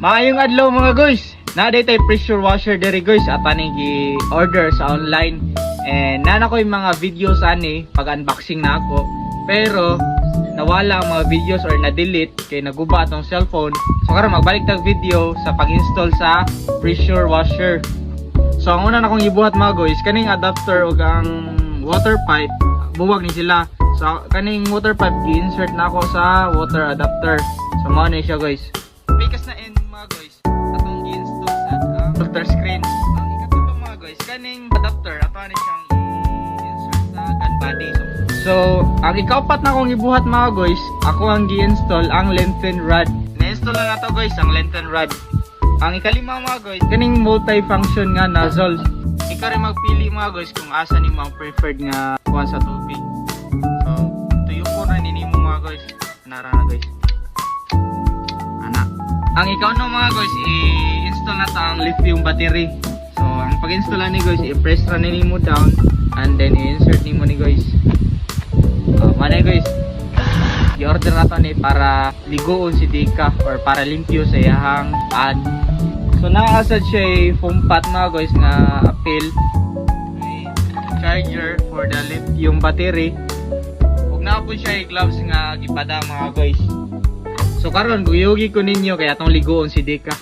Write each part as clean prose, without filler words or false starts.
Maayong adlaw mga guys. Naday tay pressure washer diri guys at ani gi-order sa online. And nana ko yung mga videos ani pag unboxing na ako. Pero nawala ang mga videos or na-delete kay naguba atong cellphone. So karon magbalik tag video sa pag-install sa pressure washer. So ang una na kong ibuhat mga guys, kaning adapter ug ang water pipe buwag ni sila. So kaning water pipe gi-insert na ako sa water adapter. So mao na siya guys. Pikas na end mga guys. Atong gi-install sa filter screen. Ang ikatulong mga guys, kaning adapter ato ni siyang i-insert sa gun body. So ang ikaapat na kong ibuhat mga guys, ako ang gi-install ang lengthen rod. Na-install na nato guys ang lengthen rod. Ang ikalima mga guys, kaning multi-function nga nozzle. Ikaw rin magpili mga guys kung asa ni mga preferred nga kuha sa tubig. So, tuyo po na ninimo mga guys. Nara na guys. Ana. Ang ikaw no mga guys, i-install na ta ang lithium battery. So, ang pag-install ni guys, i-press ra ninimo down and then i-insert nimo ni guys. Manay guys. I-order na to ni para ligoon si Dika or para limpyo sa iyahang ad. So nakaasad siya foam pot mga guys nga appeal. May charger for the lithium battery. Huwag na po siya gloves nga gipada mga guys. So karon guyugi ko ninyo kaya atong ligoon si Dika.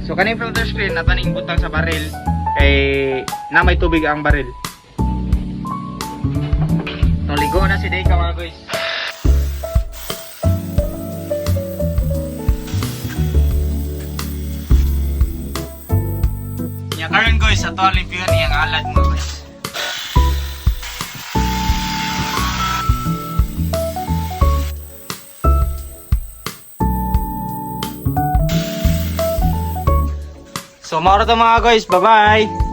So kaning filter screen na taning butang sa baril kay na may tubig ang baril. So ligoon na si Dika mga guys. Karon guys, ato ang limpyuhan niyang alad mo guys. So, mauro to mga guys. Bye-bye!